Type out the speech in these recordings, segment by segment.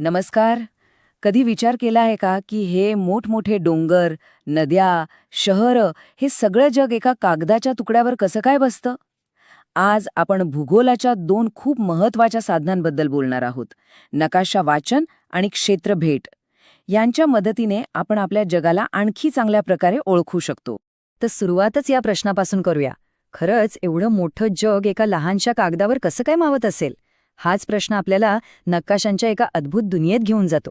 नमस्कार. कधी विचार केला आहे का की हे मोठमोठे डोंगर, नद्या, शहरं हे सगळं जग एका कागदाच्या तुकड्यावर कसं काय बसतं? आज आपण भूगोलाच्या दोन खूप महत्वाच्या साधनांबद्दल बोलणार आहोत. नकाशा वाचन आणि क्षेत्र भेट. यांच्या मदतीने आपण आपल्या जगाला आणखी चांगल्या प्रकारे ओळखू शकतो. तर सुरुवातच या प्रश्नापासून करूया. खरंच एवढं मोठं जग एका लहानशा कागदावर कसं काय मावत असेल? हाच प्रश्न आपल्याला नकाशांच्या एका अद्भुत दुनियेत घेऊन जातो.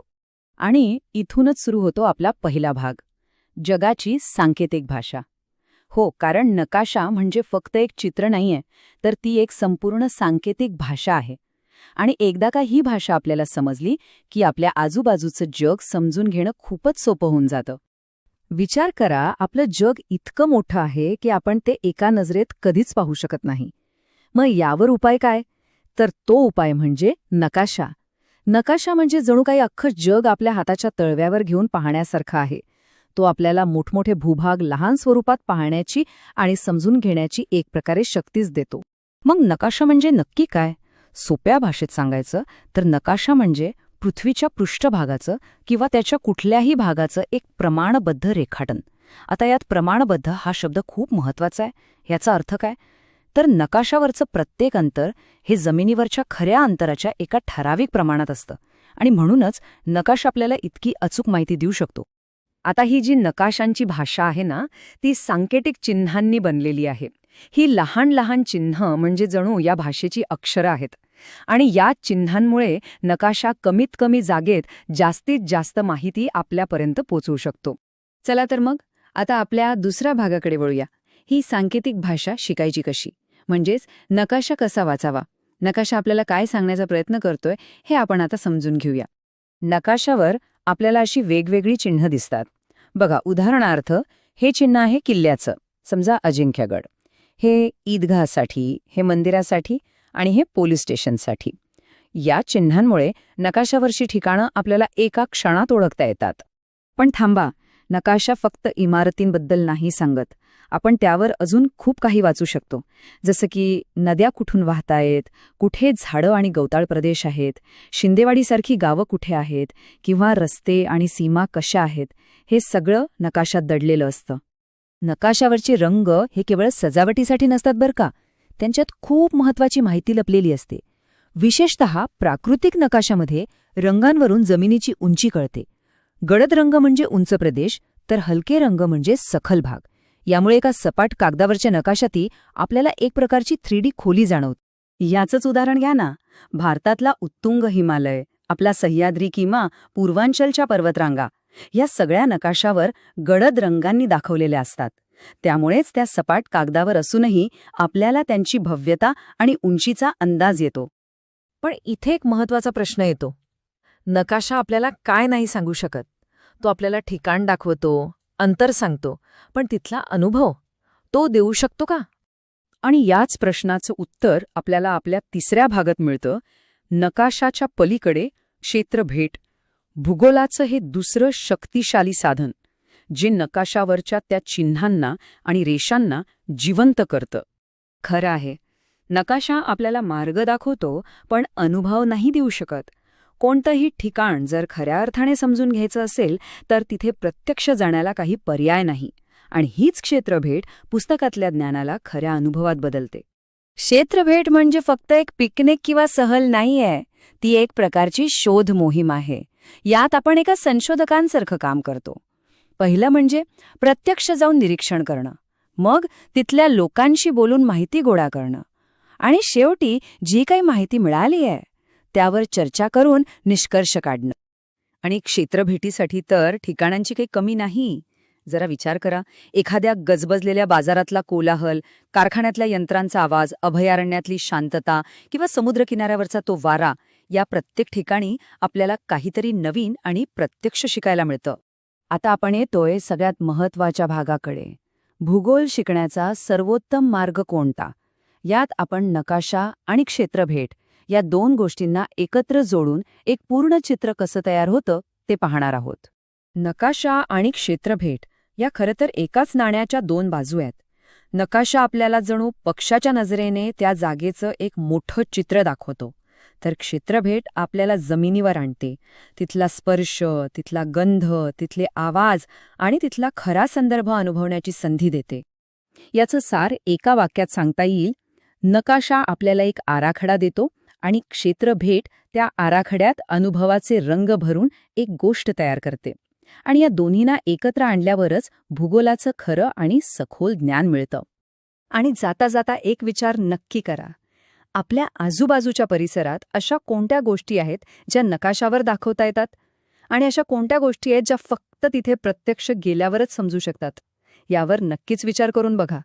आणि इथूनच सुरू होतो आपला पहिला भाग, जगाची सांकेतिक भाषा. हो, कारण नकाशा म्हणजे फक्त एक चित्र नाहीये, तर ती एक संपूर्ण सांकेतिक भाषा आहे. आणि एकदा का ही भाषा आपल्याला समजली की आपल्या आजूबाजूचं जग समजून घेणं खूपच सोपं होऊन जातं. विचार करा, आपलं जग इतकं मोठं आहे की आपण ते एका नजरेत कधीच पाहू शकत नाही. मग यावर उपाय काय? तर तो उपाय म्हणजे नकाशा. नकाशा म्हणजे जणू काही अख्खं जग आपल्या हाताच्या तळव्यावर घेऊन पाहण्यासारखं आहे. तो आपल्याला मोठमोठे भूभाग लहान स्वरूपात पाहण्याची आणि समजून घेण्याची एक प्रकारे शक्तीच देतो. मग नकाशा म्हणजे नक्की काय? सोप्या भाषेत सांगायचं तर नकाशा म्हणजे पृथ्वीच्या पृष्ठभागाचं किंवा त्याच्या कुठल्याही भागाचं एक प्रमाणबद्ध रेखाटन. आता यात प्रमाणबद्ध हा शब्द खूप महत्वाचा आहे. याचा अर्थ काय? तर नकाशावरचं प्रत्येक अंतर हे जमिनीवरच्या खऱ्या अंतराच्या एका ठराविक प्रमाणात असतं आणि म्हणूनच नकाशा आपल्याला इतकी अचूक माहिती देऊ शकतो. आता ही जी नकाशांची भाषा आहे ना, ती सांकेतिक चिन्हांनी बनलेली आहे. ही लहान लहान चिन्ह म्हणजे जणू या भाषेची अक्षरं आहेत. आणि या चिन्हांमुळे नकाशा कमीत कमी जागेत जास्तीत जास्त माहिती आपल्यापर्यंत पोचवू शकतो. चला तर मग आता आपल्या दुसऱ्या भागाकडे वळूया. ही सांकेतिक भाषा शिकायची कशी? म्हणजेच नकाशा कसा वाचावा? नकाशा आपल्याला काय सांगण्याचा प्रयत्न करतोय हे आपण आता समजून घेऊया. नकाशावर आपल्याला अशी वेगवेगळी चिन्ह दिसतात. बघा, उदाहरणार्थ हे चिन्ह आहे किल्ल्याचं, समजा अजिंक्यगड. हे ईदगाहसाठी, हे मंदिरासाठी आणि हे पोलीस स्टेशनसाठी. या चिन्हांमुळे नकाशावरची ठिकाणं आपल्याला एका क्षणात ओळखता येतात. पण थांबा, नकाशा फक्त इमारतींबद्दल नाही सांगत. आपण त्यावर अजून खूप काही वाचू शकतो. जसं की नद्या कुठून वाहतायत, कुठे झाडं आणि गवताळ प्रदेश आहेत, शिंदेवाडीसारखी गावं कुठे आहेत, किंवा रस्ते आणि सीमा कशा आहेत, हे सगळं नकाशात दडलेलं असतं. नकाशावरचे रंग हे केवळ सजावटीसाठी नसतात बरं का. त्यांच्यात खूप महत्वाची माहिती लपलेली असते. विशेषतः प्राकृतिक नकाशामध्ये रंगांवरून जमिनीची उंची कळते. गडद रंग म्हणजे उंच प्रदेश, तर हलके रंग म्हणजे सखल भाग. यामुळे एका सपाट कागदावरच्या नकाशातही आपल्याला एक प्रकारची 3D खोली जाणवते. याचंच उदाहरण घ्या ना. भारतातला उत्तुंग हिमालय, आपला सह्याद्री किंवा पूर्वांचलच्या पर्वतरांगा, या सगळ्या नकाशावर गडद रंगांनी दाखवलेल्या असतात. त्यामुळेच त्या सपाट कागदावर असूनही आपल्याला त्यांची भव्यता आणि उंचीचा अंदाज येतो. पण इथे एक महत्वाचा प्रश्न येतो. नकाशा आपल्याला काय नाही सांगू शकत. तो आपल्याला ठिकाण दाखवतो, अंतर सांगतो, पण तिथला अनुभव तो देऊ शकतो का? आणि याच प्रश्नाचं उत्तर आपल्याला आपल्या तिसऱ्या भागात मिळतं. नकाशाच्या पलीकडे क्षेत्रभेट. भूगोलाचं हे दुसरं शक्तिशाली साधन, जे नकाशावरच्या त्या चिन्हांना आणि रेषांना जिवंत करतं. खरं आहे, नकाशा आपल्याला मार्ग दाखवतो, पण अनुभव नाही देऊ शकत. कोणतंही ठिकाण जर खऱ्या अर्थाने समजून घ्यायचं असेल तर तिथे प्रत्यक्ष जाण्याला काही पर्याय नाही. आणि हीच क्षेत्रभेट पुस्तकातल्या ज्ञानाला खऱ्या अनुभवात बदलते. क्षेत्रभेट म्हणजे फक्त एक पिकनिक किंवा सहल नाहीये. ती एक प्रकारची शोध मोहीम आहे. यात आपण एका संशोधकांसारखं काम करतो. पहिलं म्हणजे प्रत्यक्ष जाऊन निरीक्षण करणं, मग तिथल्या लोकांशी बोलून माहिती गोळा करणं, आणि शेवटी जी काही माहिती मिळाली आहे त्यावर चर्चा करून निष्कर्ष काढणं. आणि क्षेत्रभेटीसाठी तर ठिकाणांची काही कमी नाही. जरा विचार करा, एखाद्या गजबजलेल्या बाजारातला कोलाहल, कारखान्यातल्या यंत्रांचा आवाज, अभयारण्यातली शांतता किंवा समुद्रकिनाऱ्यावरचा तो वारा, या प्रत्येक ठिकाणी आपल्याला काहीतरी नवीन आणि प्रत्यक्ष शिकायला मिळतं. आता आपण येतोय सगळ्यात महत्वाच्या भागाकडे. भूगोल शिकण्याचा सर्वोत्तम मार्ग कोणता? यात आपण नकाशा आणि क्षेत्रभेट या दोन गोष्टींना एकत्र जोडून एक पूर्ण चित्र कसं तयार होतं ते पाहणार आहोत. नकाशा आणि क्षेत्रभेट या खरं तर एकाच नाण्याच्या दोन बाजू आहेत. नकाशा आपल्याला जणू पक्षाच्या नजरेने त्या जागेचं एक मोठं चित्र दाखवतो, तर क्षेत्रभेट आपल्याला जमिनीवर आणते. तिथला स्पर्श, तिथला गंध, तिथले आवाज आणि तिथला खरा संदर्भ अनुभवण्याची संधी देते. याचं सार एका वाक्यात सांगता येईल, नकाशा आपल्याला एक आराखडा देतो आणि क्षेत्रभेट त्या आराखड्यात अनुभवाचे रंग भरून एक गोष्ट तयार करते. आणि या दोन्हींना एकत्र आणल्यावरच भूगोलाचं खरं आणि सखोल ज्ञान मिळतं. आणि जाता जाता एक विचार नक्की करा. आपल्या आजूबाजूच्या परिसरात अशा कोणत्या गोष्टी आहेत ज्या नकाशावर दाखवता येतात? आणि अशा कोणत्या गोष्टी आहेत ज्या फक्त तिथे प्रत्यक्ष गेल्यावरच समजू शकतात? यावर नक्कीच विचार करून बघा.